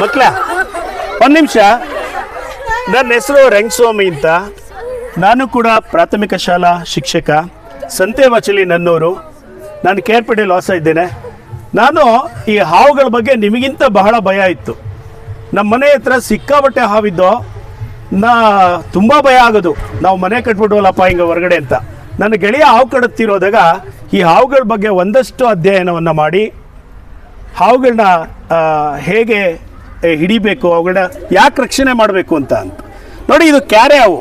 ಮಕ್ಕಳ ಒಂದು ನಿಮಿಷ. ನನ್ನ ಹೆಸರು ರಂಗಸ್ವಾಮಿ ಅಂತ. ನಾನು ಕೂಡ ಪ್ರಾಥಮಿಕ ಶಾಲಾ ಶಿಕ್ಷಕ, ಸಂತೆವಾಚಲಿ ನನ್ನೂರು. ನಾನು ಕೇರ್ಪೇಟೆಯಲ್ಲಿ ವಾಸ ಇದ್ದೇನೆ. ನಾನು ಈ ಹಾವುಗಳ ಬಗ್ಗೆ ನಿಮಗಿಂತ ಬಹಳ ಭಯ ಇತ್ತು. ನಮ್ಮ ಮನೆ ಹತ್ರ ಸಿಕ್ಕಾಬಟ್ಟೆ ಹಾವಿದ್ದು ತುಂಬ ಭಯ ಆಗೋದು. ನಾವು ಮನೆ ಕಟ್ಬಿಟ್ವಲ್ಲಪ್ಪ ಹಿಂಗೆ ಹೊರಗಡೆ ಅಂತ. ನನ್ನ ಗೆಳೆಯ ಹಾವು ಕಡುತ್ತಿರೋದಾಗ ಈ ಹಾವುಗಳ ಬಗ್ಗೆ ಒಂದಷ್ಟು ಅಧ್ಯಯನವನ್ನು ಮಾಡಿ ಹಾವುಗಳನ್ನ ಹೇಗೆ ಹಿಡಿಬೇಕು, ಅವುಗಳನ್ನ ಯಾಕೆ ರಕ್ಷಣೆ ಮಾಡಬೇಕು ಅಂತ ನೋಡಿ. ಇದು ಕ್ಯಾರೆ ಹಾವು.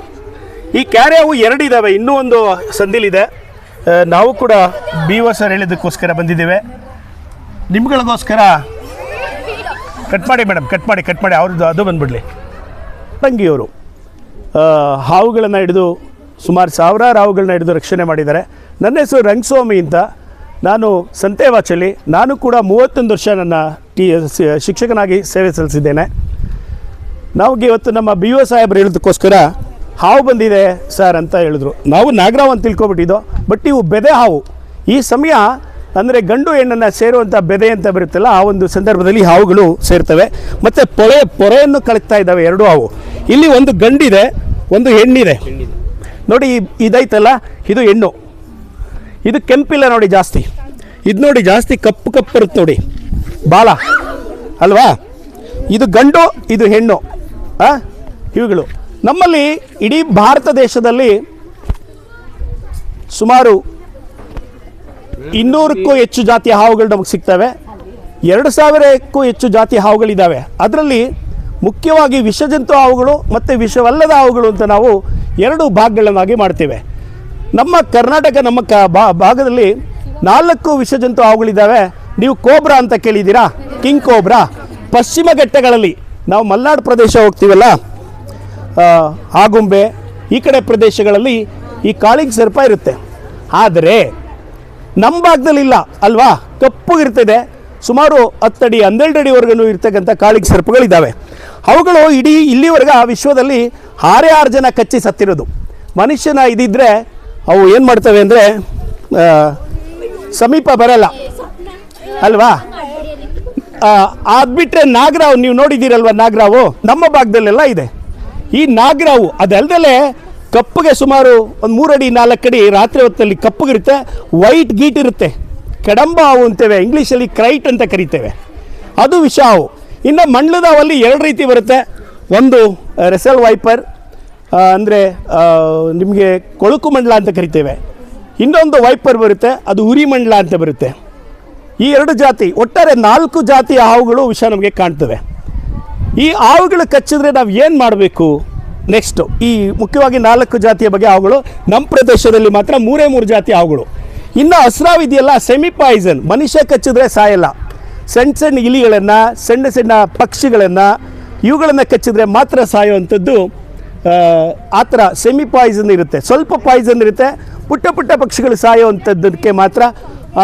ಈ ಕ್ಯಾರೆ ಹಾವು ಎರಡಿದ್ದಾವೆ, ಇನ್ನೂ ಒಂದು ಸಂದಿಲಿದೆ. ನಾವು ಕೂಡ BO ಸರ್ ಹೇಳಿದ್ದಕ್ಕೋಸ್ಕರ ಬಂದಿದ್ದೇವೆ. ನಿಮ್ಗಳಿಗೋಸ್ಕರ ಕಟ್ ಮಾಡಿ ಮೇಡಮ್, ಕಟ್ ಮಾಡಿ ಅವ್ರದ್ದು ಅದು ಬಂದುಬಿಡಲಿ. ತಂಗಿಯವರು ಹಾವುಗಳನ್ನು ಹಿಡಿದು ಸುಮಾರು ಸಾವಿರಾರು ಹಾವುಗಳನ್ನ ಹಿಡಿದು ರಕ್ಷಣೆ ಮಾಡಿದ್ದಾರೆ. ನನ್ನ ಹೆಸರು ರಂಗಸ್ವಾಮಿ ಅಂತ. ನಾನು ಸಂತೆವಾಚಲಿ. ನಾನು ಕೂಡ 31 ವರ್ಷ ನನ್ನ ಶಿಕ್ಷಕನಾಗಿ ಸೇವೆ ಸಲ್ಲಿಸಿದ್ದೇನೆ. ನಮಗೆ ಇವತ್ತು ನಮ್ಮ BO ಸಾಹೇಬ್ರು ಹೇಳೋದಕ್ಕೋಸ್ಕರ ಹಾವು ಬಂದಿದೆ ಸರ್ ಅಂತ ಹೇಳಿದ್ರು. ನಾವು ನಾಗರಾವ್ ಅಂತ ತಿಳ್ಕೊಬಿಟ್ಟಿದ್ದೋ, ಬಟ್ ಇವು ಬೆದೆ ಹಾವು. ಈ ಸಮಯ ಅಂದರೆ ಗಂಡು ಹೆಣ್ಣನ್ನು ಸೇರುವಂಥ ಬೆದೆ ಅಂತ ಬರುತ್ತಲ್ಲ, ಆ ಒಂದು ಸಂದರ್ಭದಲ್ಲಿ ಹಾವುಗಳು ಸೇರ್ತವೆ. ಮತ್ತು ಪೊರೆಯನ್ನು ಕಳಕ್ತಾ ಇದ್ದಾವೆ ಎರಡು ಹಾವು. ಇಲ್ಲಿ ಒಂದು ಗಂಡಿದೆ, ಒಂದು ಹೆಣ್ಣಿದೆ ನೋಡಿ. ಇದೈತಲ್ಲ, ಇದು ಹೆಣ್ಣು. ಇದು ಕೆಂಪಿಲ್ಲ ನೋಡಿ ಜಾಸ್ತಿ. ಇದು ನೋಡಿ ಜಾಸ್ತಿ ಕಪ್ಪು ಇರುತ್ತೆ ನೋಡಿ ಬಾಲ ಅಲ್ವಾ. ಇದು ಗಂಡು, ಇದು ಹೆಣ್ಣು. ಇವುಗಳು ನಮ್ಮಲ್ಲಿ ಇಡೀ ಭಾರತ ದೇಶದಲ್ಲಿ ಸುಮಾರು 200ಕ್ಕೂ ಹೆಚ್ಚು ಜಾತಿಯ ಹಾವುಗಳು ನಮಗೆ ಸಿಗ್ತವೆ. 2000ಕ್ಕೂ ಹೆಚ್ಚು ಜಾತಿಯ ಹಾವುಗಳಿದ್ದಾವೆ. ಅದರಲ್ಲಿ ಮುಖ್ಯವಾಗಿ ವಿಷಜಂತು ಹಾವುಗಳು ಮತ್ತು ವಿಷವಲ್ಲದ ಹಾವುಗಳು ಅಂತ ನಾವು 2 ಭಾಗಗಳನ್ನಾಗಿ ಮಾಡ್ತೇವೆ. ನಮ್ಮ ಕರ್ನಾಟಕ ನಮ್ಮ ಭಾಗದಲ್ಲಿ 4 ವಿಷಜಂತು ಹಾವುಗಳಿದ್ದಾವೆ. ನೀವು ಕೋಬ್ರಾ ಅಂತ ಕೇಳಿದ್ದೀರಾ, ಕಿಂಗ್ ಕೋಬ್ರಾ. ಪಶ್ಚಿಮ ಘಟ್ಟಗಳಲ್ಲಿ ನಾವು ಮಲೆನಾಡು ಪ್ರದೇಶ ಹೋಗ್ತೀವಲ್ಲ, ಆಗುಂಬೆ ಈ ಕಡೆ ಪ್ರದೇಶಗಳಲ್ಲಿ ಈ ಕಾಳಿಂಗ್ ಸರ್ಪ ಇರುತ್ತೆ. ಆದರೆ ನಮ್ಮ ಭಾಗದಲ್ಲಿ ಇಲ್ಲ ಅಲ್ವಾ, ಕಪ್ಪುಗಿರ್ತದೆ. ಸುಮಾರು 10 ಅಡಿ 12 ಅಡಿವರೆಗೂ ಇರ್ತಕ್ಕಂಥ ಕಾಳಿಂಗ್ ಸರ್ಪಗಳಿದ್ದಾವೆ. ಅವುಗಳು ಇಡೀ ಇಲ್ಲಿವರೆಗೆ ಆ ವಿಶ್ವದಲ್ಲಿ 6 ಜನ ಕಚ್ಚಿ ಸತ್ತಿರೋದು. ಮನುಷ್ಯನ ಇದಿದ್ರೆ ಅವು ಏನು ಮಾಡ್ತವೆ ಅಂದರೆ ಸಮೀಪ ಬರಲ್ಲ ಅಲ್ವಾ. ಅದು ಬಿಟ್ಟರೆ ನಾಗರಾವು ನೀವು ನೋಡಿದ್ದೀರಲ್ವ, ನಾಗರಾವು ನಮ್ಮ ಭಾಗದಲ್ಲೆಲ್ಲ ಇದೆ. ಈ ನಾಗರಾವು ಅದಲ್ಲದೆ ಕಪ್ಪಗೆ ಸುಮಾರು ಒಂದು 3 ಅಡಿ 4 ಅಡಿ ರಾತ್ರಿ ಹೊತ್ತಲ್ಲಿ ಕಪ್ಪಗಿರುತ್ತೆ. ವೈಟ್ ಗೀಟ್ ಇರುತ್ತೆ. ಕಡಂಬ ಹಾವು ಅಂತೇವೆ, ಇಂಗ್ಲೀಷಲ್ಲಿ ಕ್ರೈಟ್ ಅಂತ ಕರಿತೇವೆ. ಅದು ವಿಷ ಹಾವು. ಇನ್ನು ಮಂಡ್ಲದ ಹಾವಲ್ಲಿ 2 ರೀತಿ ಬರುತ್ತೆ. ಒಂದು ರೆಸಲ್ ವೈಪರ್ ಅಂದರೆ ನಿಮಗೆ ಕೊಳುಕು ಮಂಡಲ ಅಂತ ಕರಿತೇವೆ. ಇನ್ನೊಂದು ವೈಪರ್ ಬರುತ್ತೆ, ಅದು ಉರಿ ಮಂಡಲ ಅಂತ ಬರುತ್ತೆ. ಈ 2 ಜಾತಿ, ಒಟ್ಟಾರೆ 4 ಜಾತಿಯ ಹಾವುಗಳು ವಿಷ ನಮಗೆ ಕಾಣ್ತವೆ. ಈ ಹಾವುಗಳು ಕಚ್ಚಿದ್ರೆ ನಾವು ಏನು ಮಾಡಬೇಕು ನೆಕ್ಸ್ಟು? ಈ ಮುಖ್ಯವಾಗಿ 4 ಜಾತಿಯ ಬಗ್ಗೆ ಹಾವುಗಳು ನಮ್ಮ ಪ್ರದೇಶದಲ್ಲಿ ಮಾತ್ರ 3 ಜಾತಿ ಹಾವುಗಳು. ಇನ್ನು ಹಸ್ರಾವ್ ಇದೆಯಲ್ಲ, ಸೆಮಿ ಪಾಯ್ಸನ್, ಮನುಷ್ಯ ಕಚ್ಚಿದ್ರೆ ಸಾಯಲ್ಲ. ಸಣ್ಣ ಇಲಿಗಳನ್ನು, ಸಣ್ಣ ಪಕ್ಷಿಗಳನ್ನು, ಇವುಗಳನ್ನು ಕಚ್ಚಿದ್ರೆ ಮಾತ್ರ ಸಾಯುವಂಥದ್ದು. ಆ ಥರ ಸೆಮಿ ಪಾಯ್ಸನ್ ಇರುತ್ತೆ, ಸ್ವಲ್ಪ ಪಾಯ್ಸನ್ ಇರುತ್ತೆ. ಪುಟ್ಟ ಪಕ್ಷಿಗಳು ಸಾಯುವಂಥದ್ದಕ್ಕೆ ಮಾತ್ರ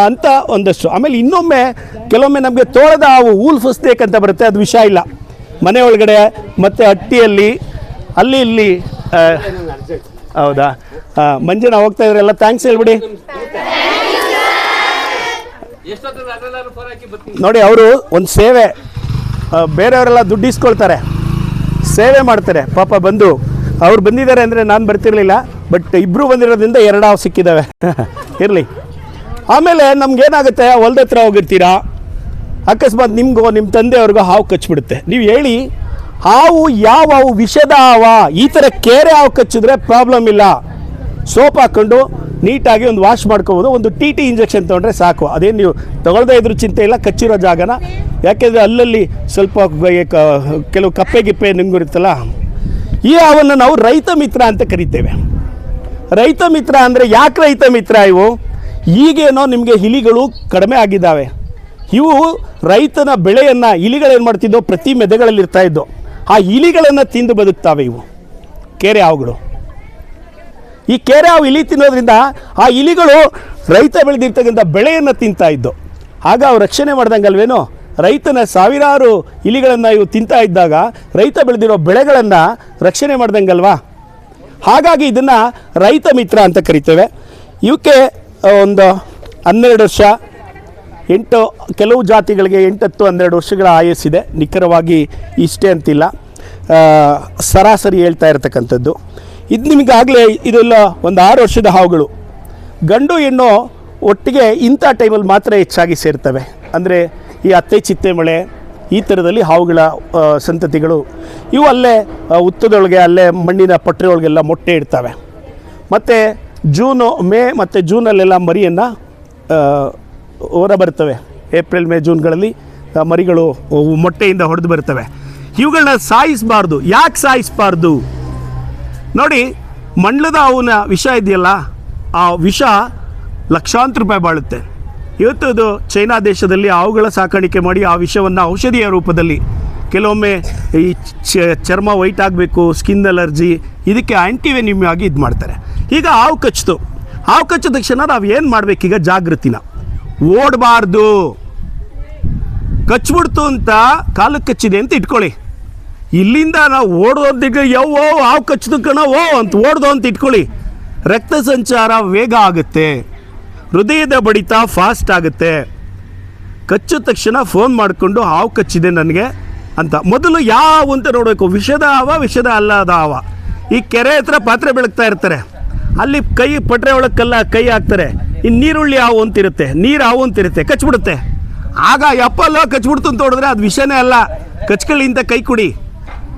ಅಂತ ಒಂದಷ್ಟು. ಆಮೇಲೆ ಇನ್ನೊಮ್ಮೆ ಕೆಲವೊಮ್ಮೆ ನಮಗೆ ತೋಳದ ಹಾವು, ವೂಲ್ಫ್ ಸ್ನೇಕ್ ಅಂತ ಬರುತ್ತೆ, ಅದು ವಿಷ ಇಲ್ಲ. ಮನೆ ಒಳಗಡೆ ಮತ್ತು ಹಟ್ಟಿಯಲ್ಲಿ ಅಲ್ಲಿ ಇಲ್ಲಿ. ಹೌದಾ, ಮಂಜನ ಹೋಗ್ತಾ ಇದ್ರೆಲ್ಲ ಥ್ಯಾಂಕ್ಸ್ ಹೇಳ್ಬಿಡಿ. ನೋಡಿ, ಅವರು ಒಂದು ಸೇವೆ, ಬೇರೆಯವರೆಲ್ಲ ದುಡ್ಡು ಇಸ್ಕೊಳ್ತಾರೆ, ಸೇವೆ ಮಾಡ್ತಾರೆ. ಪಾಪ ಬಂದು ಅವ್ರು ಬಂದಿದ್ದಾರೆ ಅಂದರೆ ನಾನು ಬರ್ತಿರ್ಲಿಲ್ಲ, ಬಟ್ ಇಬ್ಬರು ಬಂದಿರೋದ್ರಿಂದ 2 ಹಾವು ಸಿಕ್ಕಿದ್ದಾವೆ. ಇರಲಿ. ಆಮೇಲೆ ನಮ್ಗೇನಾಗುತ್ತೆ, ಹೊಲ್ದ ಹತ್ರ ಹೋಗಿರ್ತೀರಾ, ಅಕಸ್ಮಾತ್ ನಿಮಗೂ ನಿಮ್ಮ ತಂದೆಯವ್ರಿಗೂ ಹಾವು ಕಚ್ಚಿಬಿಡುತ್ತೆ. ನೀವು ಹೇಳಿ, ಹಾವು ಯಾವ ಹಾವು? ವಿಷದ ಹಾವ. ಈ ಥರ ಕೇರೆ ಹಾವು ಕಚ್ಚಿದ್ರೆ ಪ್ರಾಬ್ಲಮ್ ಇಲ್ಲ. ಸೋಪ್ ಹಾಕ್ಕೊಂಡು ನೀಟಾಗಿ ಒಂದು ವಾಶ್ ಮಾಡ್ಕೋಬೋದು. ಒಂದು TT ಇಂಜೆಕ್ಷನ್ ತೊಗೊಂಡ್ರೆ ಸಾಕು. ಅದೇನು ನೀವು ತೊಗೊಳ್ದೇ ಇದ್ರೂ ಚಿಂತೆ ಇಲ್ಲ, ಕಚ್ಚಿರೋ ಜಾಗನ. ಯಾಕೆಂದರೆ ಅಲ್ಲಲ್ಲಿ ಸ್ವಲ್ಪ ಕೆಲವು ಕಪ್ಪೆ ಗಿಪ್ಪೆ ನಿಂಗಿರುತ್ತಲ್ಲ. ಈ ಹಾವನ್ನು ನಾವು ರೈತ ಮಿತ್ರ ಅಂತ ಕರಿತೇವೆ. ರೈತ ಮಿತ್ರ ಅಂದರೆ ಯಾಕೆ ರೈತ ಮಿತ್ರ? ಇವು ಈಗೇನೋ ನಿಮಗೆ ಇಲಿಗಳು ಕಡಿಮೆ ಆಗಿದ್ದಾವೆ. ಇವು ರೈತನ ಬೆಳೆಯನ್ನು ಇಲಿಗಳೇನು ಮಾಡ್ತಿದ್ದೋ, ಪ್ರತಿ ಮೆದೆಗಳಲ್ಲಿ ಇರ್ತಾ ಇದ್ದೋ, ಆ ಇಲಿಗಳನ್ನು ತಿಂದು ಬದುಕ್ತಾವೆ ಇವು ಕೇರೆ ಹಾವುಗಳು. ಈ ಕೇರೆ ಹಾವು ಇಲಿ ತಿನ್ನೋದ್ರಿಂದ ಆ ಇಲಿಗಳು ರೈತ ಬೆಳೆದಿರ್ತಕ್ಕಂಥ ಬೆಳೆಯನ್ನು ತಿಂತಾ ಇದ್ದು. ಆಗ ಅವು ರಕ್ಷಣೆ ಮಾಡ್ದಂಗಲ್ವೇನೋ. ರೈತನ ಸಾವಿರಾರು ಇಲಿಗಳನ್ನು ಇವು ತಿಂತಾ ಇದ್ದಾಗ ರೈತ ಬೆಳೆದಿರೋ ಬೆಳೆಗಳನ್ನು ರಕ್ಷಣೆ ಮಾಡ್ದಂಗಲ್ವಾ. ಹಾಗಾಗಿ ಇದನ್ನು ರೈತ ಮಿತ್ರ ಅಂತ ಕರಿತೇವೆ. ಇವಕ್ಕೆ ಒಂದು 12 ವರ್ಷ ಕೆಲವು ಜಾತಿಗಳಿಗೆ 8, 10, 12 ವರ್ಷಗಳ ಆಯಸ್ಸಿದೆ. ನಿಖರವಾಗಿ ಇಷ್ಟೇ ಅಂತಿಲ್ಲ, ಸರಾಸರಿ ಹೇಳ್ತಾ ಇರತಕ್ಕಂಥದ್ದು. ಇದು ನಿಮಗಾಗಲೇ ಇದೆಲ್ಲ ಒಂದು 6 ವರ್ಷದ ಹಾವುಗಳು. ಗಂಡು ಹೆಣ್ಣು ಒಟ್ಟಿಗೆ ಇಂಥ ಟೈಮಲ್ಲಿ ಮಾತ್ರ ಹೆಚ್ಚಾಗಿ ಸೇರ್ತವೆ. ಅಂದರೆ ಈ ಅತ್ತೆ ಚಿತ್ತೆ ಮಳೆ ಈ ಥರದಲ್ಲಿ ಹಾವುಗಳ ಸಂತತಿಗಳು ಇವು ಅಲ್ಲೇ ಉತ್ತದೊಳಗೆ ಅಲ್ಲೇ ಮಣ್ಣಿನ ಪಟ್ಟರೆ ಒಳಗೆಲ್ಲ ಮೊಟ್ಟೆ ಇಡ್ತವೆ. ಮತ್ತು ಮೇ ಮತ್ತು ಜೂನಲ್ಲೆಲ್ಲ ಮರಿಯನ್ನು ಹೊರ ಬರ್ತವೆ. ಏಪ್ರಿಲ್, ಮೇ, ಜೂನ್ಗಳಲ್ಲಿ ಮರಿಗಳು ಮೊಟ್ಟೆಯಿಂದ ಹೊಡೆದು ಬರ್ತವೆ. ಇವುಗಳನ್ನ ಸಾಯಿಸಬಾರ್ದು. ಯಾಕೆ ಸಾಯಿಸಬಾರ್ದು ನೋಡಿ, ಮಂಡ್ಲದ ಹಾವಿನ ವಿಷ ಇದೆಯಲ್ಲ, ಆ ವಿಷ ಲಕ್ಷಾಂತರ ರೂಪಾಯಿ ಬಾಳುತ್ತೆ. ಇವತ್ತು ಅದು ಚೈನಾ ದೇಶದಲ್ಲಿ ಹಾವುಗಳ ಸಾಕಾಣಿಕೆ ಮಾಡಿ ಆ ವಿಷವನ್ನು ಔಷಧಿಯ ರೂಪದಲ್ಲಿ, ಕೆಲವೊಮ್ಮೆ ಈ ಚರ್ಮ ವೈಟ್ ಆಗಬೇಕು, ಸ್ಕಿನ್ ಅಲರ್ಜಿ, ಇದಕ್ಕೆ ಆ್ಯಂಟಿವೆನಿಮ್ ಆಗಿ ಇದು ಮಾಡ್ತಾರೆ. ಈಗ ಹಾವು ಕಚ್ಚಿತು, ಹಾವು ಕಚ್ಚಿದ ತಕ್ಷಣ ನಾವು ಏನು ಮಾಡಬೇಕೀಗ? ಜಾಗೃತಿನ ಓಡಬಾರ್ದು. ಕಚ್ಬಿಡ್ತು ಅಂತ ಕಾಲಕ್ಕೆ ಕಚ್ಚಿದೆ ಅಂತ ಇಟ್ಕೊಳ್ಳಿ, ಇಲ್ಲಿಂದ ನಾವು ಓಡೋದಿಗೆ ಹಾವು ಕಚ್ಚಿದ ಅಂತ ಓಡ್ದು ಅಂತ ಇಟ್ಕೊಳ್ಳಿ, ರಕ್ತ ಸಂಚಾರ ವೇಗ ಆಗುತ್ತೆ, ಹೃದಯದ ಬಡಿತ ಫಾಸ್ಟ್ ಆಗುತ್ತೆ. ಕಚ್ಚಿದ ತಕ್ಷಣ ಫೋನ್ ಮಾಡಿಕೊಂಡು ಹಾವು ಕಚ್ಚಿದೆ ನನಗೆ ಅಂತ ಮೊದಲು ಯಾವ ಅಂತ ನೋಡಬೇಕು. ವಿಷದ ವಿಷದ ಅಲ್ಲದ ಹಾವ. ಈ ಕೆರೆ ಹತ್ರ ಪಾತ್ರೆ ಬೆಳಗ್ತಾ ಇರ್ತಾರೆ, ಅಲ್ಲಿ ಪಟ್ರೆ ಒಳಗೆ ಕೈ ಹಾಕ್ತಾರೆ. ಇನ್ನು ನೀರುಳ್ಳಿ ಹಾವು ಅಂತಿರುತ್ತೆ, ನೀರು ಹಾವು ಅಂತಿರುತ್ತೆ, ಕಚ್ಬಿಡುತ್ತೆ. ಆಗ ಯಪ್ಪಲ್ಲ ಕಚ್ಬಿಡ್ತು ಅಂತ ನೋಡಿದ್ರೆ ಅದು ವಿಷನೇ ಅಲ್ಲ, ಕಚ್ಕೊಳ್ಳಿ ಅಂತ ಕೈ ಕುಡಿ,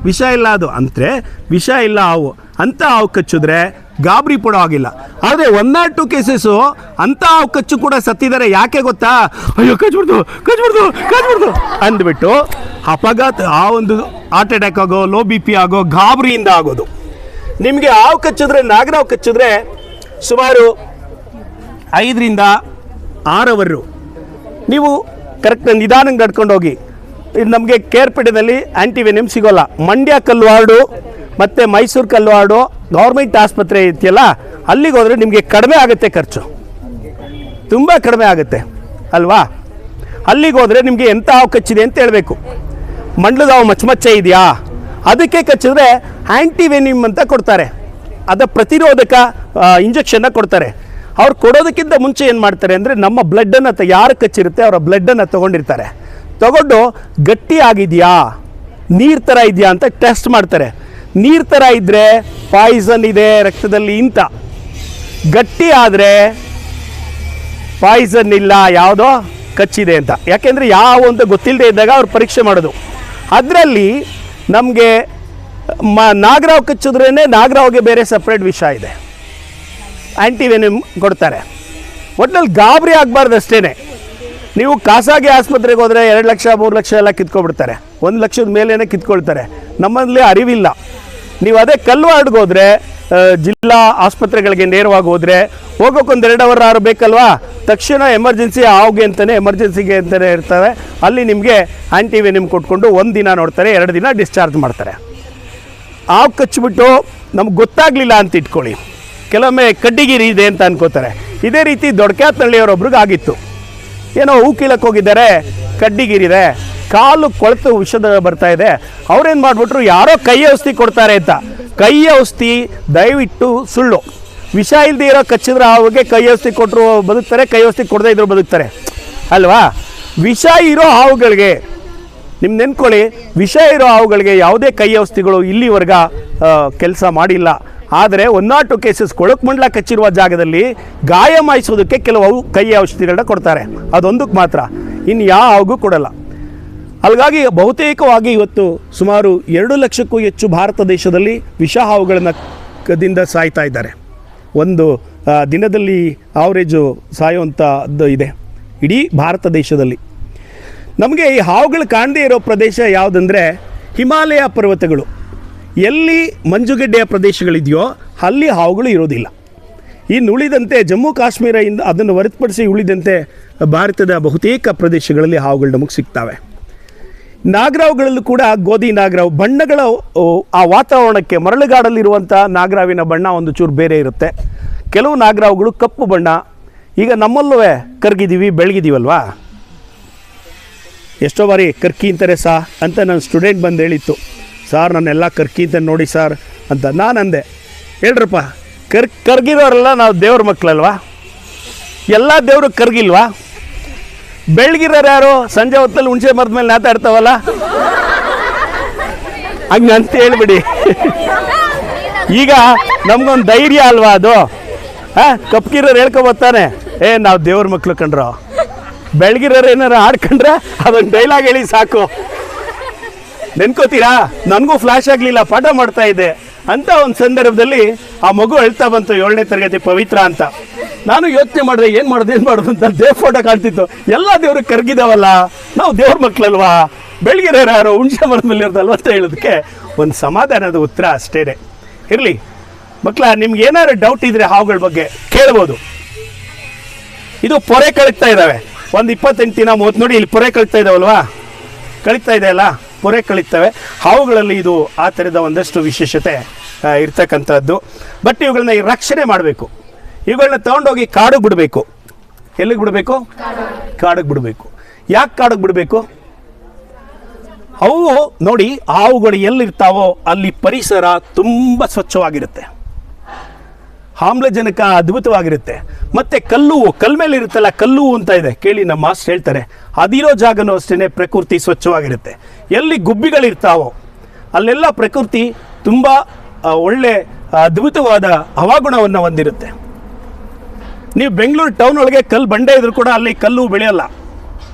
ವಿಷ ಇಲ್ಲ ಅದು. ಅಂದರೆ ವಿಷ ಇಲ್ಲ ಹಾವು. ಅಂಥ ಹಾವು ಕಚ್ಚಿದ್ರೆ ಗಾಬರಿ ಪಡೋ ಆಗಿಲ್ಲ. ಆದರೆ 1 or 2 ಕೇಸಸ್ಸು ಅಂಥ ಹಾವು ಕಚ್ಚು ಕೂಡ ಸತ್ತಿದ್ದಾರೆ. ಯಾಕೆ ಗೊತ್ತಾ? ಅಯ್ಯೋ ಕಚ್ಬಿಡ್ತು ಅಂದ್ಬಿಟ್ಟು ಅಪಘಾತ, ಆ ಒಂದು ಹಾರ್ಟ್ ಅಟ್ಯಾಕ್ ಆಗೋ, ಲೋ BP ಆಗೋ, ಗಾಬರಿಯಿಂದ ಆಗೋದು. ನಿಮಗೆ ಹಾವು ಕಚ್ಚಿದ್ರೆ, ನಾಗರಾವು ಕಚ್ಚಿದ್ರೆ ಸುಮಾರು 5 ರಿಂದ 6 ಅವರು ನೀವು ಕರೆಕ್ಟ್ ನಿಧಾನಕ್ಕೆ ನಡ್ಕೊಂಡು ಹೋಗಿ. ನಮಗೆ ಕೇರ್ಪೇಟೆಯಲ್ಲಿ ಆ್ಯಂಟಿವೆನಿಮ್ ಸಿಗೋಲ್ಲ. ಮಂಡ್ಯ ಕಲ್ವಾರ್ಡು ಮತ್ತು ಮೈಸೂರು ಕಲ್ವಾರ್ಡು ಗೌರ್ಮೆಂಟ್ ಆಸ್ಪತ್ರೆ ಇದೆಯಲ್ಲ, ಅಲ್ಲಿಗೆ ಹೋದರೆ ನಿಮಗೆ ಕಡಿಮೆ ಆಗುತ್ತೆ, ಖರ್ಚು ತುಂಬ ಕಡಿಮೆ ಆಗುತ್ತೆ ಅಲ್ವಾ. ಅಲ್ಲಿಗೆ ಹೋದರೆ ನಿಮಗೆ ಎಂಥ ಹಾವು ಕಚ್ಚಿದೆ ಅಂತ ಹೇಳಬೇಕು. ಮಂಡ್ಲದ ಹಾವು ಮಚ್ಚೆ ಇದೆಯಾ, ಅದಕ್ಕೆ ಕಚ್ಚಿದ್ರೆ ಆ್ಯಂಟಿವೆನಿಮ್ ಅಂತ ಕೊಡ್ತಾರೆ, ಅದರ ಪ್ರತಿರೋಧಕ ಇಂಜೆಕ್ಷನ್ನ ಕೊಡ್ತಾರೆ. ಅವ್ರು ಕೊಡೋದಕ್ಕಿಂತ ಮುಂಚೆ ಏನು ಮಾಡ್ತಾರೆ ಅಂದರೆ, ನಮ್ಮ ಬ್ಲಡ್ಡನ್ನು ಯಾರು ಕಚ್ಚಿರುತ್ತೆ ಅವರ ಬ್ಲಡ್ಡನ್ನು ತೊಗೊಂಡಿರ್ತಾರೆ. ತಗೊಂಡು ಗಟ್ಟಿ ಆಗಿದೆಯಾ, ನೀರು ಥರ ಇದೆಯಾ ಅಂತ ಟೆಸ್ಟ್ ಮಾಡ್ತಾರೆ. ನೀರು ಥರ ಇದ್ದರೆ ಪಾಯ್ಸನ್ ಇದೆ ರಕ್ತದಲ್ಲಿ ಇಂತ, ಗಟ್ಟಿ ಆದರೆ ಪಾಯ್ಸನ್ ಇಲ್ಲ, ಯಾವುದೋ ಕಚ್ಚಿದೆ ಅಂತ. ಯಾಕೆಂದರೆ ಯಾವ ಅಂತ ಗೊತ್ತಿಲ್ಲದೆ ಇದ್ದಾಗ ಅವ್ರು ಪರೀಕ್ಷೆ ಮಾಡೋದು. ಅದರಲ್ಲಿ ನಮಗೆ ನಾಗರಾವು ಕಚ್ಚಿದ್ರೇ ನಾಗರಾವ್ಗೆ ಬೇರೆ ಸಪ್ರೇಟ್ ವಿಷ ಇದೆ, ಆ್ಯಂಟಿವೆನಿಮ್ ಕೊಡ್ತಾರೆ. ಒಟ್ಟಿನಲ್ಲಿ ಗಾಬರಿ ಆಗಬಾರ್ದು ಅಷ್ಟೇ. ನೀವು ಖಾಸಗಿ ಆಸ್ಪತ್ರೆಗೆ ಹೋದರೆ 2 ಲಕ್ಷ 3 ಲಕ್ಷ ಎಲ್ಲ ಕಿತ್ಕೊಬಿಡ್ತಾರೆ, 1 ಲಕ್ಷದ ಮೇಲೇ ಕಿತ್ಕೊಳ್ತಾರೆ. ನಮ್ಮಲ್ಲಿ ಅರಿವಿಲ್ಲ. ನೀವು ಅದೇ ಕಲ್ವಾರ್ಡ್ಗೆ ಹೋದರೆ, ಜಿಲ್ಲಾ ಆಸ್ಪತ್ರೆಗಳಿಗೆ ನೇರವಾಗಿ ಹೋದರೆ ಹೋಗೋಕ್ಕೊಂದು 2 ಅವರ್ ಬೇಕಲ್ವಾ, ತಕ್ಷಣ ಎಮರ್ಜೆನ್ಸಿ ಹಾವಿಗೆ ಅಂತಲೇ ಎಮರ್ಜೆನ್ಸಿಗೆ ಅಂತಲೇ ಇರ್ತವೆ. ಅಲ್ಲಿ ನಿಮಗೆ ಆ್ಯಂಟಿವೆನಿಮ್ ಕೊಟ್ಕೊಂಡು 1 ದಿನ ನೋಡ್ತಾರೆ, 2 ದಿನ ಡಿಸ್ಚಾರ್ಜ್ ಮಾಡ್ತಾರೆ. ಹಾವು ಕಚ್ಚಿಬಿಟ್ಟು ನಮ್ಗೆ ಗೊತ್ತಾಗಲಿಲ್ಲ ಅಂತ ಇಟ್ಕೊಳ್ಳಿ, ಕೆಲವೊಮ್ಮೆ ಕಡ್ಡಿಗಿರಿ ಇದೆ ಅಂತ ಅನ್ಕೋತಾರೆ. ಇದೇ ರೀತಿ ದೊಡ್ಡಕ್ಯಾತನಹಳ್ಳಿಯವರೊಬ್ರಿಗೆ ಆಗಿತ್ತು. ಏನೋ ಹೂ ಕೀಳಕ್ಕೆ ಹೋಗಿದ್ದಾರೆ, ಕಡ್ಡಿಗಿರಿದೆ, ಕಾಲು ಕೊಳೆತು ವಿಷದ ಬರ್ತಾ ಇದೆ. ಅವ್ರೇನು ಮಾಡಿಬಿಟ್ರು, ಯಾರೋ ಕೈ ಔಷಧಿ ಕೊಡ್ತಾರೆ ಅಂತ. ಕೈ ಔಷಧಿ ದಯವಿಟ್ಟು ಸುಳ್ಳು. ವಿಷ ಇಲ್ಲದೆ ಇರೋ ಕಚ್ಚಿದ್ರೆ ಹಾವಿಗೆ ಕೈ ಔಷಧಿ ಕೊಟ್ಟರು ಬದುಕ್ತಾರೆ, ಕೈ ಔಷಧಿ ಕೊಡದೇ ಇದ್ರು ಬದುಕ್ತಾರೆ ಅಲ್ವಾ. ವಿಷ ಇರೋ ಹಾವುಗಳಿಗೆ ನಿಮ್ಮ ನೆನ್ಕೊಳ್ಳಿ, ವಿಷ ಇರೋ ಹಾವುಗಳಿಗೆ ಯಾವುದೇ ಕೈ ಔಷಧಿಗಳು ಇಲ್ಲಿವರೆಗೆ ಕೆಲಸ ಮಾಡಿಲ್ಲ. ಆದರೆ 1 or 2 ಕೇಸಸ್ ಕೊಳಕುಮಂಡಲ ಕಚ್ಚಿರುವ ಜಾಗದಲ್ಲಿ ಗಾಯ ಮಾಯಿಸೋದಕ್ಕೆ ಕೆಲವು ಕೈ ಔಷಧಿಗಳನ್ನ ಕೊಡ್ತಾರೆ, ಅದೊಂದಕ್ಕೆ ಮಾತ್ರ, ಇನ್ನು ಯಾವ ಹಾವಿಗೂ ಕೊಡಲ್ಲ. ಹಾಗಾಗಿ ಬಹುತೇಕವಾಗಿ ಇವತ್ತು ಸುಮಾರು 2 ಲಕ್ಷಕ್ಕೂ ಹೆಚ್ಚು ಭಾರತ ದೇಶದಲ್ಲಿ ವಿಷ ಹಾವುಗಳಿಂದ ಸಾಯ್ತಾ ಇದ್ದಾರೆ. ಒಂದು ದಿನದಲ್ಲಿ ಆವರೇಜು ಸಾಯುವಂಥದ್ದು ಇದೆ ಇಡೀ ಭಾರತ ದೇಶದಲ್ಲಿ. ನಮಗೆ ಈ ಹಾವುಗಳು ಕಾಣದೇ ಇರೋ ಪ್ರದೇಶ ಯಾವುದಂದರೆ ಹಿಮಾಲಯ ಪರ್ವತಗಳು. ಎಲ್ಲಿ ಮಂಜುಗಡ್ಡೆಯ ಪ್ರದೇಶಗಳಿದೆಯೋ ಅಲ್ಲಿ ಹಾವುಗಳು ಇರೋದಿಲ್ಲ. ಇನ್ನು ಉಳಿದಂತೆ ಜಮ್ಮು ಕಾಶ್ಮೀರದಿಂದ ಅದನ್ನು ಹೊರತುಪಡಿಸಿ ಉಳಿದಂತೆ ಭಾರತದ ಬಹುತೇಕ ಪ್ರದೇಶಗಳಲ್ಲಿ ಹಾವುಗಳು ನಮಗೆ ಸಿಗ್ತವೆ. ನಾಗರಾವುಗಳಲ್ಲೂ ಕೂಡ ಗೋಧಿ ನಾಗರಾವು ಬಣ್ಣಗಳ ಆ ವಾತಾವರಣಕ್ಕೆ, ಮರಳುಗಾಡಲ್ಲಿರುವಂಥ ನಾಗರಾವಿನ ಬಣ್ಣ ಒಂದು ಚೂರು ಬೇರೆ ಇರುತ್ತೆ. ಕೆಲವು ನಾಗರಾವುಗಳು ಕಪ್ಪು ಬಣ್ಣ. ಈಗ ನಮ್ಮಲ್ಲೂ ಕರ್ಗಿದ್ದೀವಿ, ಬೆಳಗಿದ್ದೀವಲ್ವಾ, ಎಷ್ಟೋ ಬಾರಿ ಕರ್ಕಿ ಅಂತಾರೆ ಅಂತ ನನ್ನ ಸ್ಟೂಡೆಂಟ್ ಬಂದು ಹೇಳಿತ್ತು, ಸಾರ್ ನನ್ನೆಲ್ಲ ಕರ್ಕಿ ಅಂತ ನೋಡಿ ಸಾರ್ ಅಂತ. ನಾನು ಅಂದೆ, ಹೇಳ್ರಪ್ಪ, ಕರ್ಗಿರೋರೆಲ್ಲ ನಾವು ದೇವ್ರ ಮಕ್ಕಳಲ್ವಾ, ಎಲ್ಲ ದೇವರು ಕರ್ಗಿಲ್ವಾ? ಬೆಳಗಿರೋರು ಯಾರು? ಸಂಜೆ ಹೊತ್ತಲ್ಲಿ ಹುಣಸೆ ಮರದ ಮೇಲೆ ನಾತಾಡ್ತಾವಲ್ಲ, ಹಂಗಂತ ಹೇಳ್ಬಿಡಿ. ಈಗ ನಮ್ಗೊಂದು ಧೈರ್ಯ ಅಲ್ವಾ ಅದು? ಕಪ್ಕಿರೋರು ಹೇಳ್ಕೊಬರ್ತಾನೆ, ನಾವು ದೇವ್ರ ಮಕ್ಳು ಕಂಡ್ರು. ಬೆಳಗಿರೋರು ಏನಾರು ಆಡ್ಕೊಂಡ್ರೆ ಅದೊಂದು ಡೈಲಾಗ್ ಹೇಳಿ ಸಾಕು. ನೆನ್ಕೋತೀರಾ? ನನಗೂ ಫ್ಲಾಶ್ ಆಗಲಿಲ್ಲ, ಪಾಠ ಮಾಡ್ತಾ ಇದ್ದೆ ಅಂತ ಒಂದು ಸಂದರ್ಭದಲ್ಲಿ ಆ ಮಗು ಹೇಳ್ತಾ ಬಂತು, 7ನೇ ತರಗತಿ ಪವಿತ್ರ ಅಂತ. ನಾನು ಯೋಚನೆ ಮಾಡಿದೆ, ಏನು ಮಾಡೋದು ಅಂತ. ದೇವ್ರ ಫೋಟೋ ಕಾಣ್ತಿತ್ತು, ಎಲ್ಲ ದೇವ್ರಿಗೆ ಕರ್ಗಿದಾವಲ್ಲ, ನಾವು ದೇವ್ರ ಮಕ್ಳಲ್ವಾ, ಬೆಳಗಿರೋರು ಯಾರು ಹುಣಸೆ ಮರದ ಮೇಲೆ ಇರೋದಲ್ವ ಅಂತ ಹೇಳೋದಕ್ಕೆ ಒಂದು ಸಮಾಧಾನದ ಉತ್ತರ ಅಷ್ಟೇ. ಇರಲಿ ಮಕ್ಕಳ, ನಿಮ್ಗೆ ಏನಾದ್ರು ಡೌಟ್ ಇದ್ರೆ ಹಾವುಗಳ ಬಗ್ಗೆ ಕೇಳ್ಬೋದು. ಇದು ಪೊರೆ ಕಳಿತಾ ಇದ್ದಾವೆ, ಒಂದು 28 ದಿನ 30 ನೋಡಿ, ಇಲ್ಲಿ ಪೊರೆ ಕಳಿತಾ ಇದ್ದಾವಲ್ವಾ, ಕಳಿತಾ ಇದೆ ಅಲ್ಲ, ಪೊರೆ ಕಳಿತವೆ. ಹಾವುಗಳಲ್ಲಿ ಇದು ಆ ಥರದ ಒಂದಷ್ಟು ವಿಶೇಷತೆ ಇರ್ತಕ್ಕಂಥದ್ದು. ಬಟ್ ಇವುಗಳನ್ನ ರಕ್ಷಣೆ ಮಾಡಬೇಕು. ಇವುಗಳನ್ನ ತೊಗೊಂಡೋಗಿ ಕಾಡಿಗೆ ಬಿಡಬೇಕು. ಎಲ್ಲಿಗೆ ಬಿಡಬೇಕು? ಕಾಡಿಗೆ ಬಿಡಬೇಕು. ಯಾಕೆ ಕಾಡಿಗೆ ಬಿಡಬೇಕು? ಅವು ನೋಡಿ, ಹಾವುಗಳು ಎಲ್ಲಿರ್ತಾವೋ ಅಲ್ಲಿ ಪರಿಸರ ತುಂಬ ಸ್ವಚ್ಛವಾಗಿರುತ್ತೆ, ಆಮ್ಲಜನಕ ಅದ್ಭುತವಾಗಿರುತ್ತೆ. ಮತ್ತು ಕಲ್ ಮೇಲೆ ಇರುತ್ತಲ್ಲ, ಕಲ್ಲು ಅಂತ ಇದೆ ಕೇಳಿ, ನಮ್ಮ ಮಾಸ್ಟರ್ ಹೇಳ್ತಾರೆ, ಅದಿರೋ ಜಾಗನೂ ಅಷ್ಟೇ ಪ್ರಕೃತಿ ಸ್ವಚ್ಛವಾಗಿರುತ್ತೆ. ಎಲ್ಲಿ ಗುಬ್ಬಿಗಳಿರ್ತಾವೋ ಅಲ್ಲೆಲ್ಲ ಪ್ರಕೃತಿ ತುಂಬ ಒಳ್ಳೆ ಅದ್ಭುತವಾದ ಹವಾಗುಣವನ್ನು ಹೊಂದಿರುತ್ತೆ. ನೀವು ಬೆಂಗಳೂರು ಟೌನ್ ಒಳಗೆ ಕಲ್ಲು ಬಂಡೆ ಇದ್ರೂ ಕೂಡ ಅಲ್ಲಿ ಕಲ್ಲು ಬೆಳೆಯಲ್ಲ.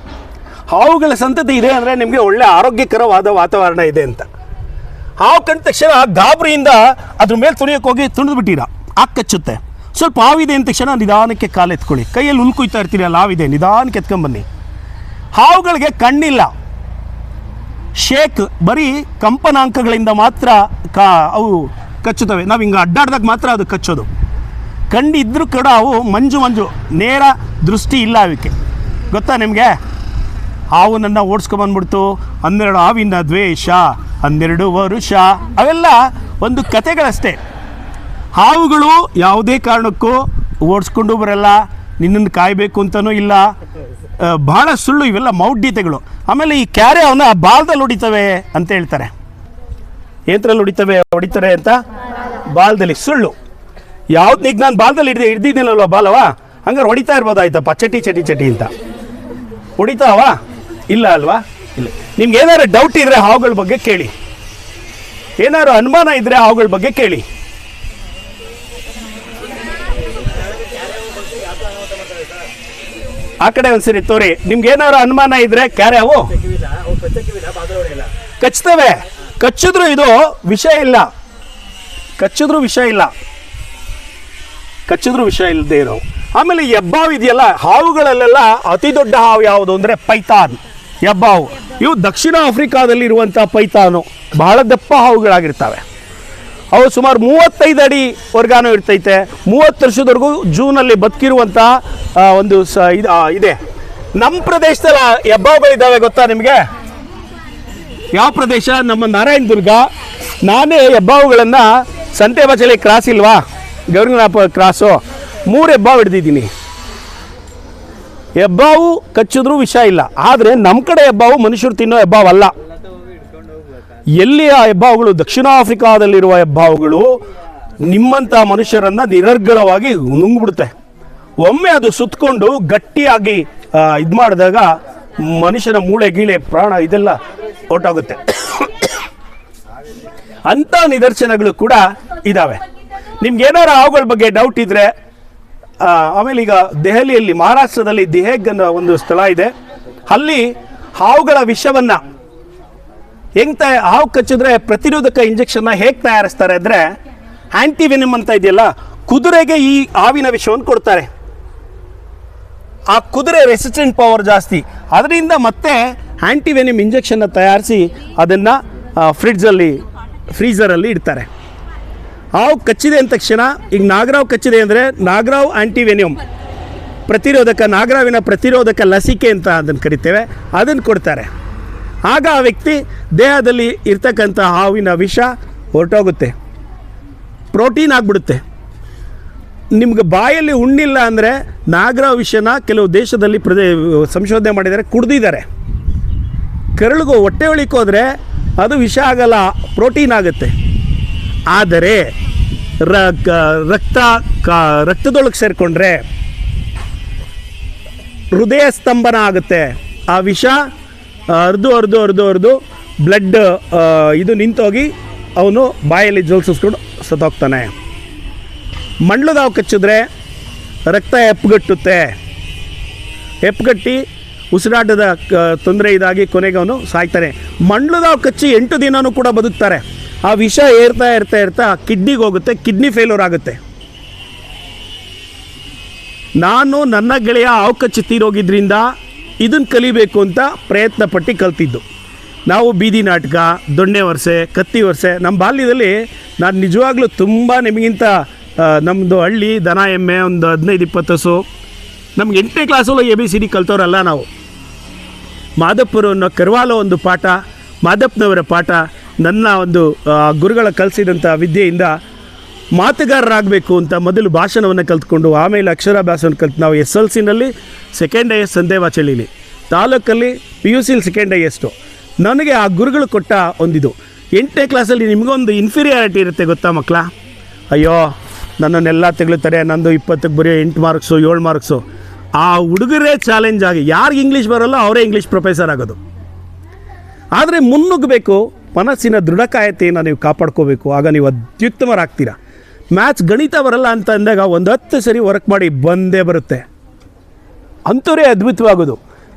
ಹಾವುಗಳ ಸಂತತಿ ಇದೆ ಅಂದರೆ ನಿಮಗೆ ಒಳ್ಳೆ ಆರೋಗ್ಯಕರವಾದ ವಾತಾವರಣ ಇದೆ ಅಂತ. ಹಾವು ಕಂಡ ತಕ್ಷಣ ಗಾಬರಿಯಿಂದ ಅದ್ರ ಮೇಲೆ ತುಳಿಯೋಕೆ ಹೋಗಿ ತುಳಿದ್ಬಿಟ್ಟಿರ, ಕಚ್ಚುತ್ತೆ. ಸ್ವಲ್ಪ ಹಾವಿದೆ ಅಂದ ತಕ್ಷಣ ನಿಧಾನಕ್ಕೆ ಕಾಲೆತ್ಕೊಳ್ಳಿ, ಕೈಯಲ್ಲಿ ಉಲ್ಕುಯ್ತಾ ಇರ್ತೀರಿ, ಅಲ್ಲಿ ಹಾವಿದೆ, ನಿಧಾನಕ್ಕೆ ಎತ್ಕೊಂಬನ್ನಿ. ಹಾವುಗಳಿಗೆ ಕಣ್ಣಿಲ್ಲ, ಶೇಕ್ ಬರೀ ಕಂಪನಾಂಕಗಳಿಂದ ಮಾತ್ರ ಅವು ಕಚ್ಚುತ್ತವೆ. ನಾವು ಹಿಂಗೆ ಅಡ್ಡಾಡ್ದಾಗ ಮಾತ್ರ ಅದು ಕಚ್ಚೋದು. ಕಣ್ಣಿದ್ರೂ ಕೂಡ ಅವು ಮಂಜು ನೇರ ದೃಷ್ಟಿ ಇಲ್ಲ ಅವಕ್ಕೆ. ಗೊತ್ತಾ ನಿಮಗೆ? ಹಾವು ನನ್ನ ಓಡಿಸ್ಕೊಂಬಂದ್ಬಿಡ್ತು, 12 ಹಾವಿನ ದ್ವೇಷ, 12 ವರುಷ, ಅವೆಲ್ಲ ಒಂದು ಕತೆಗಳಷ್ಟೇ. ಹಾವುಗಳು ಯಾವುದೇ ಕಾರಣಕ್ಕೂ ಓಡಿಸ್ಕೊಂಡು ಬರಲ್ಲ, ನಿನ್ನನ್ನು ಕಾಯಬೇಕು ಅಂತನೂ ಇಲ್ಲ, ಬಹಳ ಸುಳ್ಳು ಇವೆಲ್ಲ ಮೌಢ್ಯತೆಗಳು. ಆಮೇಲೆ ಈ ಕ್ಯಾರೆ ಅವನ್ನ ಬಾಲ್ದಲ್ಲಿ ಹೊಡಿತವೆ ಅಂತ ಹೇಳ್ತಾರೆ. ಏಂತ್ರಲ್ಲಿ ಹೊಡಿತಾರೆ ಅಂತ? ಬಾಲ್ದಲ್ಲಿ. ಸುಳ್ಳು. ಯಾವ್ದು ನಾನು ಬಾಲ್ದಲ್ಲಿ ಹಿಡ್ದಿದ್ದೀನಲ್ವ ಬಾಲವಾ, ಹಂಗಾರೆ ಹೊಡಿತಾ ಇರ್ಬೋದಾಯ್ತಪ್ಪ, ಚಟಿ ಅಂತ ಹೊಡಿತಾವ? ಇಲ್ಲ ಅಲ್ವಾ? ಇಲ್ಲ. ನಿಮ್ಗೆ ಏನಾದ್ರು ಡೌಟ್ ಇದ್ರೆ ಹಾವುಗಳ ಬಗ್ಗೆ ಕೇಳಿ, ಏನಾದ್ರು ಅನುಮಾನ ಇದ್ರೆ ಹಾವುಗಳ ಬಗ್ಗೆ ಕೇಳಿ. ಆ ಕಡೆ ಒಂದ್ಸರಿ ತೋರಿ. ನಿಮ್ಗೆ ಏನಾದ್ರು ಅನುಮಾನ ಇದ್ರೆ ಕ್ಯಾರೆ ಹಾವು ಕಚ್ತವೆ. ಕಚ್ಚಿದ್ರು ಇದು ವಿಷಯ ಇಲ್ಲ, ಕಚ್ಚಿದ್ರು ವಿಷಯ ಇಲ್ಲದೆ ಇರೋ. ಆಮೇಲೆ ಹೆಬ್ಬಾವು ಇದೆಯಲ್ಲ, ಹಾವುಗಳಲ್ಲೆಲ್ಲ ಅತಿ ದೊಡ್ಡ ಹಾವು ಯಾವುದು ಅಂದರೆ ಪೈಥಾನ್, ಹೆಬ್ಬಾವು. ಇವು ದಕ್ಷಿಣ ಆಫ್ರಿಕಾದಲ್ಲಿ ಇರುವಂಥ ಪೈಥಾನು ಬಹಳ ದಪ್ಪ ಹಾವುಗಳಾಗಿರ್ತವೆ. ಅವು ಸುಮಾರು 35 ಅಡಿ ವರ್ಗಾನು ಇರ್ತೈತೆ. 30 ವರ್ಷದವರೆಗೂ ಜೂನಲ್ಲಿ ಬದುಕಿರುವಂಥ ಒಂದು ಇದೆ. ನಮ್ಮ ಪ್ರದೇಶದಲ್ಲಿ ಹೆಬ್ಬಾವುಗಳಿದ್ದಾವೆ, ಗೊತ್ತಾ ನಿಮಗೆ? ಯಾವ ಪ್ರದೇಶ? ನಮ್ಮ ನಾರಾಯಣದುರ್ಗ. ನಾನೇ ಹೆಬ್ಬಾವುಗಳನ್ನು ಸಂತೆಬಾಚಲಿ ಕ್ರಾಸ್ ಇಲ್ವಾ, ಗೌರಿನಾಪ ಕ್ರಾಸು, 3 ಹೆಬ್ಬಾವು ಹಿಡ್ದಿದ್ದೀನಿ. ಹೆಬ್ಬಾವು ಕಚ್ಚಿದ್ರೂ ವಿಷ ಇಲ್ಲ. ಆದರೆ ನಮ್ಮ ಕಡೆ ಹೆಬ್ಬಾವು ಮನುಷ್ಯರು ತಿನ್ನೋ ಹೆಬ್ಬಾವಲ್ಲ. ಎಲ್ಲಿ ಆ ಹೆಬ್ಬಾವುಗಳು? ದಕ್ಷಿಣ ಆಫ್ರಿಕಾದಲ್ಲಿರುವ ಹೆಬ್ಬಾವುಗಳು ನಿಮ್ಮಂಥ ಮನುಷ್ಯರನ್ನು ನಿರರ್ಗಳವಾಗಿ ನುಂಗ್ಬಿಡುತ್ತೆ. ಒಮ್ಮೆ ಅದು ಸುತ್ತಕೊಂಡು ಗಟ್ಟಿಯಾಗಿ ಇದು ಮಾಡಿದಾಗ ಮನುಷ್ಯನ ಮೂಳೆ ಗೀಳೆ ಪ್ರಾಣ ಇದೆಲ್ಲ ಹೊರಟೋಗುತ್ತೆ. ಅಂಥ ನಿದರ್ಶನಗಳು ಕೂಡ ಇದ್ದಾವೆ. ನಿಮ್ಗೇನಾರು ಹಾವುಗಳ ಬಗ್ಗೆ ಡೌಟ್ ಇದ್ದರೆ, ಆಮೇಲೆ ಈಗ ದೆಹಲಿಯಲ್ಲಿ, ಮಹಾರಾಷ್ಟ್ರದಲ್ಲಿ ದಿಹೇಗ್ ಅನ್ನೋ ಒಂದು ಸ್ಥಳ ಇದೆ. ಅಲ್ಲಿ ಹಾವುಗಳ ವಿಷವನ್ನು ಹಾವು ಕಚ್ಚಿದ್ರೆ ಪ್ರತಿರೋಧಕ ಇಂಜೆಕ್ಷನ್ನ ಹೇಗೆ ತಯಾರಿಸ್ತಾರೆ ಅಂದರೆ, ಆ್ಯಂಟಿವೆನಿಮ್ ಅಂತ ಇದೆಯಲ್ಲ, ಕುದುರೆಗೆ ಈ ಹಾವಿನ ವಿಷವನ್ನು ಕೊಡ್ತಾರೆ. ಆ ಕುದುರೆ ರೆಸಿಸ್ಟೆಂಟ್ ಪವರ್ ಜಾಸ್ತಿ, ಅದರಿಂದ ಮತ್ತೆ ಆ್ಯಂಟಿವೆನಿಮ್ ಇಂಜೆಕ್ಷನ್ನ ತಯಾರಿಸಿ ಅದನ್ನು ಫ್ರೀಜರಲ್ಲಿ ಇಡ್ತಾರೆ. ಹಾವು ಕಚ್ಚಿದೆ ಅಂದ ತಕ್ಷಣ, ಈಗ ನಾಗರಾವ್ ಕಚ್ಚಿದೆ ಅಂದರೆ ನಾಗರಾವ್ ಆ್ಯಂಟಿವೆನಿಮ್ ನಾಗರಾವಿನ ಪ್ರತಿರೋಧಕ ಲಸಿಕೆ ಅಂತ ಅದನ್ನು ಕರಿತೇವೆ, ಅದನ್ನು ಕೊಡ್ತಾರೆ. ಆಗ ಆ ವ್ಯಕ್ತಿ ದೇಹದಲ್ಲಿ ಇರ್ತಕ್ಕಂಥ ಹಾವಿನ ವಿಷ ಹೊರಟೋಗುತ್ತೆ, ಪ್ರೋಟೀನ್ ಆಗಿಬಿಡುತ್ತೆ. ನಿಮ್ಗೆ ಬಾಯಲ್ಲಿ ಹುಣ್ಣಿಲ್ಲ ಅಂದರೆ ನಾಗರಾವ್ ವಿಷನ ಕೆಲವು ದೇಶದಲ್ಲಿ ಸಂಶೋಧನೆ ಮಾಡಿದ್ದಾರೆ, ಕುಡ್ದಿದ್ದಾರೆ. ಕರಳಿಗೂ ಹೊಟ್ಟೆ ಒಳಿಕೋದ್ರೆ ಅದು ವಿಷ ಆಗಲ್ಲ, ಪ್ರೋಟೀನ್ ಆಗುತ್ತೆ. ಆದರೆ ರಕ್ತದೊಳಗೆ ಸೇರಿಕೊಂಡ್ರೆ ಹೃದಯ ಸ್ತಂಭನ ಆಗುತ್ತೆ. ಆ ವಿಷ ಅರ್ದು ಬ್ಲಡ್ ಇದು ನಿಂತೋಗಿ ಅವನು ಬಾಯಲ್ಲಿ ಜೋಲ್ಸಿಸ್ಕೊಂಡು ಸತ್ತೋಗ್ತಾನೆ. ಮಂಡ್ಲದಾವು ಕಚ್ಚಿದ್ರೆ ರಕ್ತ ಹೆಪ್ಪುಗಟ್ಟಿ ಉಸಿರಾಟದ ತೊಂದರೆ ಇದಾಗಿ ಕೊನೆಗೆ ಅವನು ಸಾಯ್ತಾನೆ. ಮಂಡ್ಲದಾವು ಕಚ್ಚಿ 8 ದಿನವೂ ಕೂಡ ಬದುಕ್ತಾರೆ. ಆ ವಿಷ ಏರ್ತಾ ಕಿಡ್ನಿಗೆ ಹೋಗುತ್ತೆ, ಕಿಡ್ನಿ ಫೇಲ್ಯೂರ್ ಆಗುತ್ತೆ. ನಾನು ನನ್ನ ಗೆಳೆಯ ಹಾವು ಕಚ್ಚಿ ತೀರೋಗಿದ್ರಿಂದ ಇದನ್ನು ಕಲಿಬೇಕು ಅಂತ ಪ್ರಯತ್ನ ಪಟ್ಟು ಕಲ್ತಿದ್ದು. ನಾವು ಬೀದಿ ನಾಟಕ, ದೊಣ್ಣೆ ವರ್ಷೆ, ಕತ್ತಿ ವರ್ಷೆ, ನಮ್ಮ ಬಾಲ್ಯದಲ್ಲಿ ನಾನು ನಿಜವಾಗ್ಲೂ ತುಂಬ ನಿಮಗಿಂತ ನಮ್ಮದು ಹಳ್ಳಿ ದನ ಎಮ್ಮೆ ಒಂದು 15-20 ಹಸು. ನಮ್ಗೆ 8ನೇ ಕ್ಲಾಸಲ್ಲೂ ABCD ಕಲ್ತವ್ರಲ್ಲ ನಾವು. ಮಾದಪ್ಪರು ಅನ್ನೋ ಕರ್ವಾಲೋ ಒಂದು ಪಾಠ, ಮಾದಪ್ಪನವರ ಪಾಠ, ನನ್ನ ಒಂದು ಗುರುಗಳ ಕಲಿಸಿದಂಥ ವಿದ್ಯೆಯಿಂದ ಮಾತುಗಾರರಾಗಬೇಕು ಅಂತ ಮೊದಲು ಭಾಷಣವನ್ನು ಕಲ್ತ್ಕೊಂಡು ಆಮೇಲೆ ಅಕ್ಷರಾಭ್ಯಾಸವನ್ನು ಕಲ್ತು ನಾವು SLCನಲ್ಲಿ ಸೆಕೆಂಡ್ ಹೈಯೆಸ್ಟ್ ಸಂದೇವಾಚಳಿಲಿ, ತಾಲೂಕಲ್ಲಿ PUCಲಿ ಸೆಕೆಂಡ್ ಹೈಯೆಸ್ಟು. ನನಗೆ ಆ ಗುರುಗಳು ಕೊಟ್ಟ ಒಂದಿದು 8ನೇ ಕ್ಲಾಸಲ್ಲಿ ನಿಮಗೊಂದು ಇನ್ಫೀರಿಯಾರಿಟಿ ಇರುತ್ತೆ ಗೊತ್ತಾ ಮಕ್ಕಳ? ಅಯ್ಯೋ ನನ್ನನ್ನೆಲ್ಲ ತೆಗಳುತ್ತಾರೆ, ನಂದು 20ಕ್ಕೆ ಬರೀ 8 ಮಾರ್ಕ್ಸು 7 ಮಾರ್ಕ್ಸು. ಆ ಹುಡುಗರೇ ಚಾಲೆಂಜ್ ಆಗಿ ಯಾರಿಗೆ ಇಂಗ್ಲೀಷ್ ಬರೋಲ್ಲ ಅವರೇ ಇಂಗ್ಲೀಷ್ ಪ್ರೊಫೆಸರ್ ಆಗೋದು. ಆದರೆ ಮುನ್ನುಗ್ಗಬೇಕು, ಮನಸ್ಸಿನ ದೃಢಕಾಯತೆಯನ್ನು ನೀವು ಕಾಪಾಡ್ಕೋಬೇಕು, ಆಗ ನೀವು ಅತ್ಯುತ್ತಮರಾಗ್ತೀರಾ. ಮ್ಯಾಥ್ಸ್ ಗಣಿತ ಬರಲ್ಲ ಅಂತ ಅಂದಾಗ ಒಂದು 10 ಸರಿ ವರ್ಕ್ ಮಾಡಿ ಬಂದೇ ಬರುತ್ತೆ. ಅಂಥವರೇ ಅದ್ಭುತವಾಗೋದು.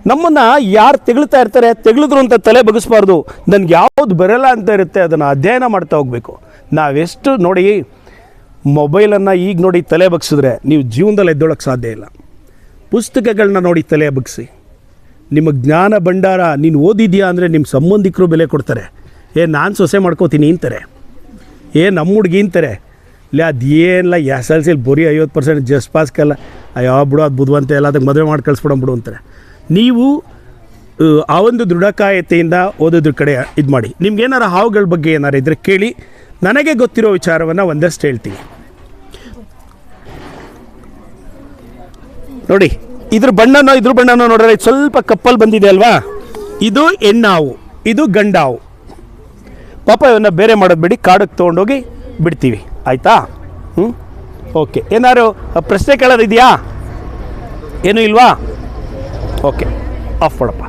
ನಮ್ಮನ್ನು ಯಾರು ತೆಗಳ್ತಾ ಇರ್ತಾರೆ, ತೆಗಳಿದ್ರು ಅಂತ ತಲೆ ಬಗ್ಗಿಸ್ಬಾರ್ದು. ನನಗೆ ಯಾವುದು ಬರಲ್ಲ ಅಂತ ಇರುತ್ತೆ ಅದನ್ನು ಅಧ್ಯಯನ ಮಾಡ್ತಾ ಹೋಗಬೇಕು. ನಾವೆಷ್ಟು ನೋಡಿ ಮೊಬೈಲನ್ನು ಈಗ ನೋಡಿ ತಲೆ ಬಗ್ಸಿದ್ರೆ ನೀವು ಜೀವನದಲ್ಲಿ ಎದ್ದೊಳಕ್ಕೆ ಸಾಧ್ಯ ಇಲ್ಲ. ಪುಸ್ತಕಗಳನ್ನ ನೋಡಿ ತಲೆ ಬಗ್ಸಿ. ನಿಮ್ಮ ಜ್ಞಾನ ಭಂಡಾರ ನೀನು ಓದಿದ್ಯಾ ಅಂದರೆ ನಿಮ್ಮ ಸಂಬಂಧಿಕರು ಬೆಲೆ ಕೊಡ್ತಾರೆ. ನಾನು ಸೊಸೆ ಮಾಡ್ಕೋತೀನಿ ಅಂತಾರೆ, ನಮ್ಮ ಹುಡುಗಿ ಅಂತಾರೆ. ಇಲ್ಲ ಅದು ಏನಿಲ್ಲ SLCಲಿ ಬರೀ 50% ಜಸ್ಟ್ ಪಾಸ್ಗೆಲ್ಲ ಅಯ್ಯೋ ಬಿಡು ಅದು ಬುದ್ಧವಂತೆ ಎಲ್ಲ ಅದಕ್ಕೆ ಮದುವೆ ಮಾಡಿ ಕಳಿಸ್ಬಿಡೋ ಅಂತಾರೆ. ನೀವು ಆ ಒಂದು ದೃಢಕಾಯತೆಯಿಂದ ಓದೋದ್ರ ಕಡೆ ಇದು ಮಾಡಿ. ನಿಮ್ಗೇನಾರು ಹಾವುಗಳ ಬಗ್ಗೆ ಏನಾರು ಇದ್ದರೆ ಕೇಳಿ, ನನಗೆ ಗೊತ್ತಿರೋ ವಿಚಾರವನ್ನು ಒಂದಷ್ಟು ಹೇಳ್ತೀನಿ. ನೋಡಿ ಇದ್ರ ಬಣ್ಣನೋ ನೋಡಿದ್ರೆ ಇದು ಸ್ವಲ್ಪ ಕಪ್ಪಲ್ಲಿ ಬಂದಿದೆ ಅಲ್ವಾ? ಇದು ಹೆಣ್ಣಾವು, ಇದು ಗಂಡಾವು. ಪಾಪ ಇವನ್ನ ಬೇರೆ ಮಾಡೋದು ಬಿಡಿ, ಕಾಡಕ್ಕೆ ತೊಗೊಂಡೋಗಿ ಬಿಡ್ತೀವಿ, ಆಯಿತಾ? ಓಕೆ. ಏನಾರು ಪ್ರಶ್ನೆ ಕೇಳೋದಿದೆಯಾ? ಏನೂ ಇಲ್ವಾ? ಓಕೆ, ಆಫ್ ಮಾಡಪ್ಪ.